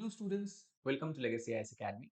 Hello students, welcome to Legacy IAS Academy.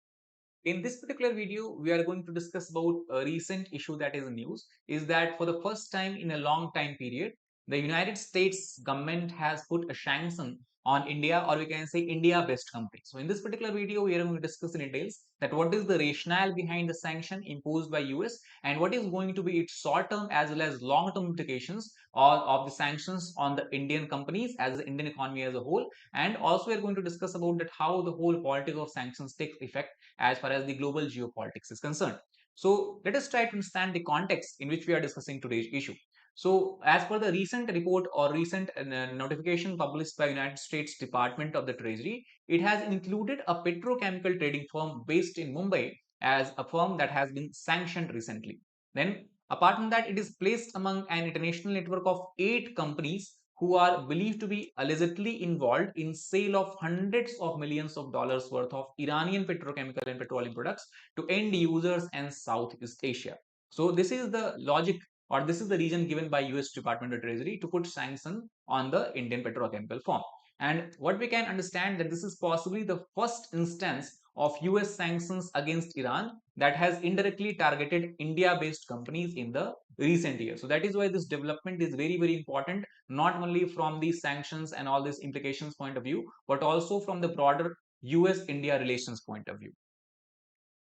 In this particular video, we are going to discuss about a recent issue that is in news, is that for the first time in a long time period, the United States government has put a sanction on India, or we can say India-based companies. So in this particular video, we are going to discuss in details that what is the rationale behind the sanction imposed by US and what is going to be its short-term as well as long-term implications of the sanctions on the Indian companies as the Indian economy as a whole. And also we are going to discuss about that how the whole politics of sanctions takes effect as far as the global geopolitics is concerned. So let us try to understand the context in which we are discussing today's issue. So as per the recent report or recent notification published by United States Department of the Treasury, it has included a petrochemical trading firm based in Mumbai as a firm that has been sanctioned recently. Then apart from that, it is placed among an international network of 8 companies who are believed to be allegedly involved in sale of hundreds of millions of dollars worth of Iranian petrochemical and petroleum products to end users and Southeast Asia. So this is the logic, or this is the reason given by US Department of Treasury to put sanction on the Indian petrochemical firm. And what we can understand that this is possibly the first instance of US sanctions against Iran that has indirectly targeted India-based companies in the recent years. So that is why this development is very, very important, not only from these sanctions and all these implications point of view, but also from the broader US-India relations point of view.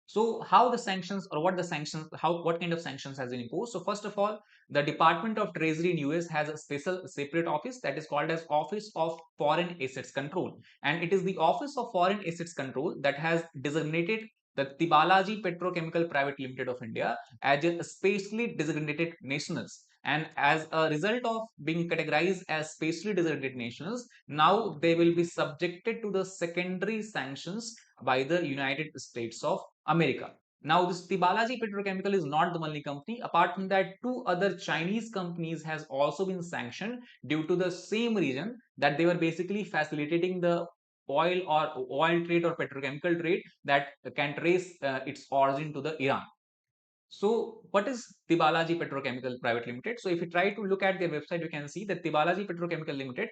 So how the sanctions or what the sanctions, what kind of sanctions has been imposed? So first of all, the Department of Treasury in US has a special separate office that is called as Office of Foreign Assets Control. And it is the Office of Foreign Assets Control that has designated the Balaji Petrochemical Private Limited of India as a specially designated nationals. And as a result of being categorized as specially designated nationals, now they will be subjected to the secondary sanctions by the United States of America. Now, this Balaji Petrochemical is not the only company. Apart from that, 2 other Chinese companies has also been sanctioned due to the same reason, that they were basically facilitating the oil trade or petrochemical trade that can trace its origin to the Iran. So what is Balaji Petrochemical Private Limited? So if you try to look at their website, you can see that Balaji Petrochemical Limited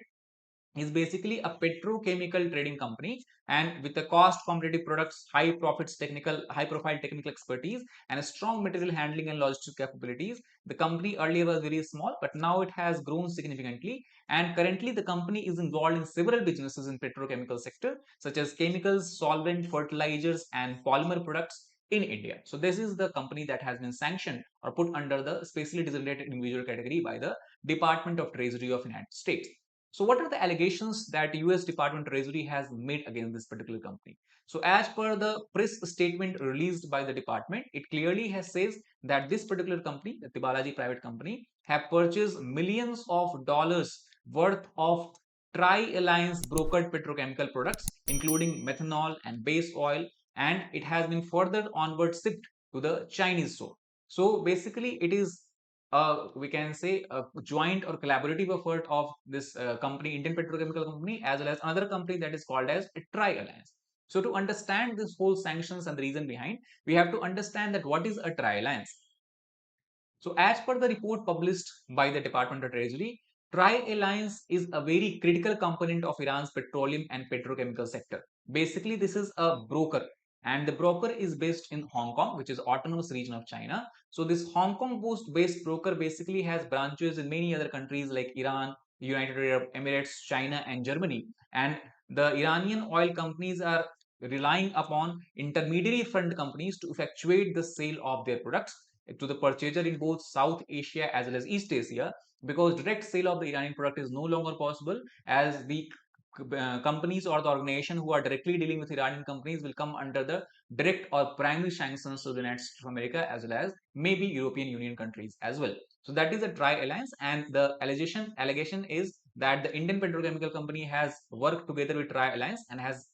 is basically a petrochemical trading company, and with the cost competitive products, high profile technical expertise, and a strong material handling and logistics capabilities. The company earlier was very small, but now it has grown significantly, and currently the company is involved in several businesses in petrochemical sector such as chemicals, solvent, fertilizers, and polymer products in India. So this is the company that has been sanctioned or put under the specially designated individual category by the Department of Treasury of United States. So what are the allegations that US Department of Treasury has made against this particular company? So as per the press statement released by the department, it clearly has says that this particular company, the Balaji private company, have purchased millions of dollars worth of tri-alliance brokered petrochemical products, including methanol and base oil, and it has been further onward shipped to the Chinese shore. So basically, it is we can say a joint or collaborative effort of this company, Indian Petrochemical Company, as well as another company that is called as Tri-Alliance. So to understand this whole sanctions and the reason behind, we have to understand that what is a Tri-Alliance. So as per the report published by the Department of Treasury, Tri-Alliance is a very critical component of Iran's petroleum and petrochemical sector. Basically, this is a broker, and the broker is based in Hong Kong, which is autonomous region of China. So this Hong Kong based broker basically has branches in many other countries like Iran, United Arab Emirates, China, and Germany. And the Iranian oil companies are relying upon intermediary fund companies to effectuate the sale of their products to the purchaser in both South Asia as well as East Asia, because direct sale of the Iranian product is no longer possible, as the companies or the organization who are directly dealing with Iranian companies will come under the direct or primary sanctions of the United States of America as well as maybe European Union countries as well. So that is a tri-alliance, and the allegation is that the Indian Petrochemical Company has worked together with tri-alliance and has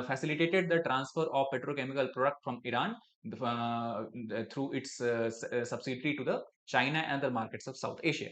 facilitated the transfer of petrochemical product from Iran through its subsidiary to the China and the markets of South Asia.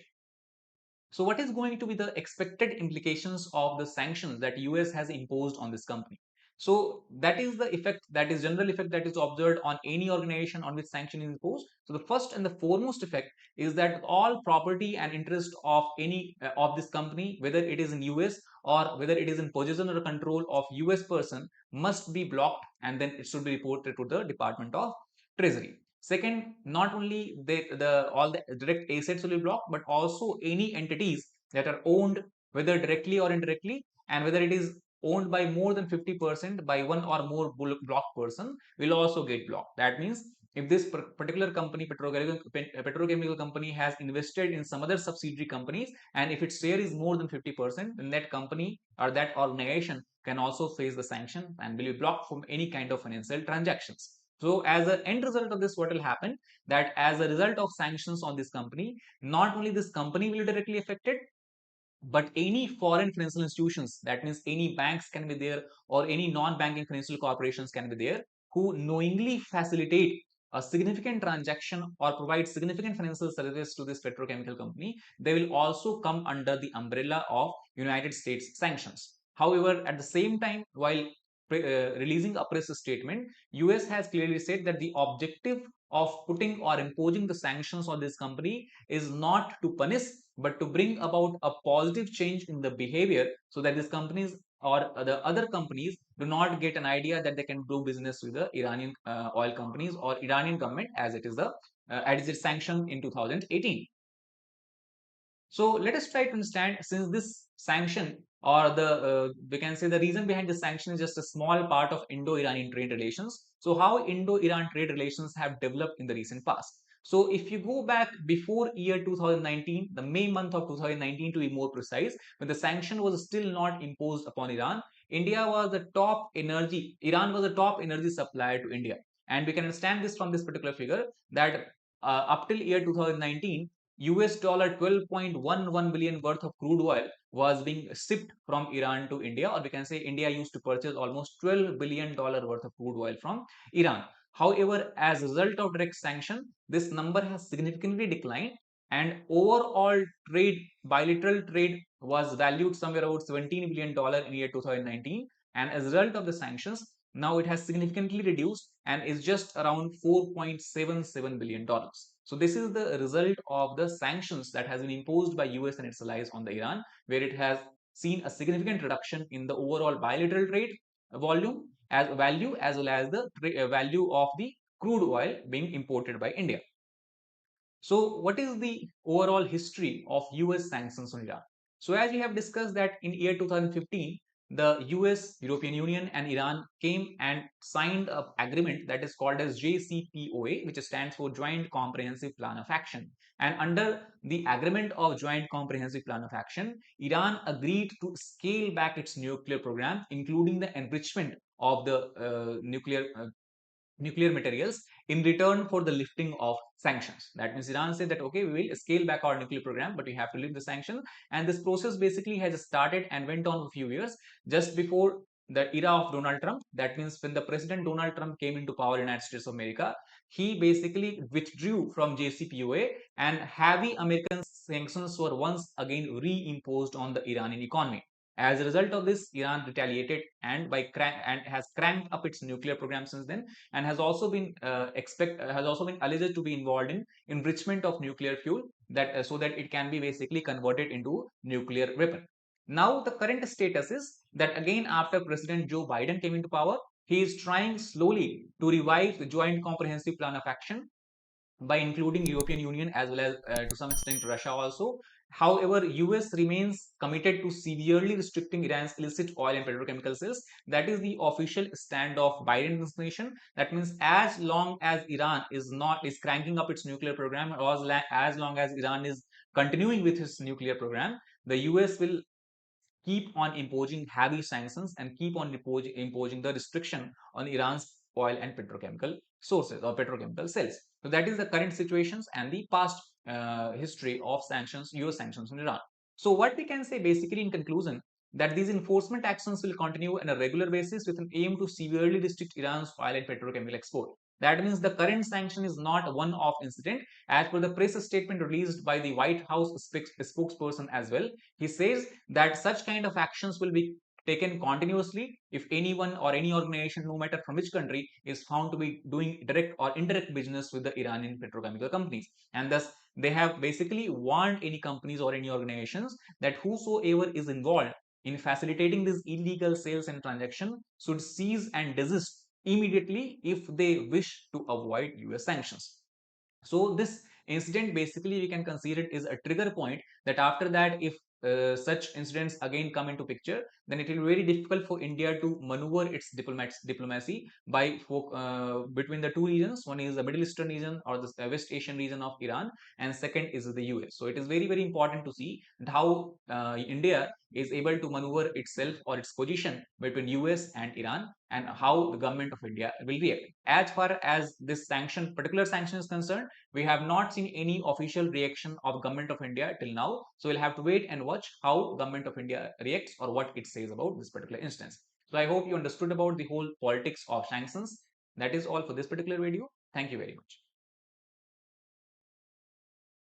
So what is going to be the expected implications of the sanctions that US has imposed on this company? So that is the effect, that is general effect that is observed on any organization on which sanction is imposed. So the first and the foremost effect is that all property and interest of any of this company, whether it is in US or whether it is in possession or control of US person must be blocked, and then it should be reported to the Department of Treasury. Second, not only all the direct assets will be blocked, but also any entities that are owned whether directly or indirectly, and whether it is owned by more than 50% by one or more blocked person will also get blocked. That means if this particular company, petrochemical company, has invested in some other subsidiary companies, and if its share is more than 50%, then that company or that organization can also face the sanction and will be blocked from any kind of financial transactions. So as an end result of this, what will happen, that as a result of sanctions on this company, not only this company will be directly affected, but any foreign financial institutions, that means any banks can be there, or any non-banking financial corporations can be there, who knowingly facilitate a significant transaction or provide significant financial services to this petrochemical company, they will also come under the umbrella of United States sanctions. However, at the same time, while releasing a press statement, US has clearly said that the objective of putting or imposing the sanctions on this company is not to punish, but to bring about a positive change in the behavior, so that these companies or the other companies do not get an idea that they can do business with the Iranian oil companies or Iranian government, as it is the as it's sanctioned in 2018. So let us try to understand, since this sanction, or the we can say the reason behind the sanction is just a small part of Indo-Iranian trade relations. So how Indo-Iran trade relations have developed in the recent past. So if you go back before year 2019, the May month of 2019 to be more precise, when the sanction was still not imposed upon Iran, Iran was the top energy supplier to India. And we can understand this from this particular figure, that up till year 2019, US dollar 12.11 billion worth of crude oil was being shipped from Iran to India, or we can say India used to purchase almost $12 billion worth of crude oil from Iran. However, as a result of direct sanction, this number has significantly declined, and overall trade, bilateral trade, was valued somewhere about $17 billion in year 2019, and as a result of the sanctions, now it has significantly reduced and is just around $4.77 billion. So this is the result of the sanctions that has been imposed by US and its allies on the Iran, where it has seen a significant reduction in the overall bilateral trade volume as value, as well as the value of the crude oil being imported by India. So what is the overall history of US sanctions on Iran? So as we have discussed that in year 2015, the US, European Union and Iran came and signed an agreement that is called as JCPOA, which stands for Joint Comprehensive Plan of Action. And under the agreement of Joint Comprehensive Plan of Action, Iran agreed to scale back its nuclear program, including the enrichment of the nuclear materials, in return for the lifting of sanctions. That means Iran said that, okay, we will scale back our nuclear program, but we have to lift the sanctions. And this process basically has started and went on for a few years, just before the era of Donald Trump. That means when the President Donald Trump came into power in the United States of America, he basically withdrew from JCPOA, and heavy American sanctions were once again reimposed on the Iranian economy. As a result of this, Iran retaliated and has cranked up its nuclear program since then, and has also been alleged to be involved in enrichment of nuclear fuel, that so that it can be basically converted into nuclear weapon. Now the current status is that, again, after President Joe Biden came into power, he is trying slowly to revive the Joint Comprehensive Plan of Action by including European Union, as well as to some extent Russia also. However, US remains committed to severely restricting Iran's illicit oil and petrochemical sales. That is the official stand of Biden administration. That means as long as Iran is cranking up its nuclear program, or as long as Iran is continuing with its nuclear program, the US will keep on imposing heavy sanctions and keep on imposing the restriction on Iran's oil and petrochemical sources or petrochemical sales. So that is the current situations and the past history of sanctions, US sanctions on Iran. So what we can say basically in conclusion, that these enforcement actions will continue on a regular basis with an aim to severely restrict Iran's oil and petrochemical export. That means the current sanction is not a one-off incident. As per the press statement released by the White House spokesperson as well, he says that such kind of actions will be taken continuously if anyone or any organization, no matter from which country, is found to be doing direct or indirect business with the Iranian petrochemical companies. And thus, they have basically warned any companies or any organizations that whosoever is involved in facilitating these illegal sales and transaction should cease and desist immediately if they wish to avoid US sanctions. So this incident, basically we can consider it is a trigger point that after that, if such incidents again come into picture, then it will be very difficult for India to maneuver its diplomacy by between the two regions. One is the Middle Eastern region or the West Asian region of Iran, and second is the US. So it is very important to see how India is able to maneuver itself or its position between US and Iran, and how the government of India will react. As far as this particular sanction is concerned, we have not seen any official reaction of government of India till now. So we'll have to wait and watch how government of India reacts or what it says about this particular instance. So I hope you understood about the whole politics of sanctions. That is all for this particular video. Thank you very much.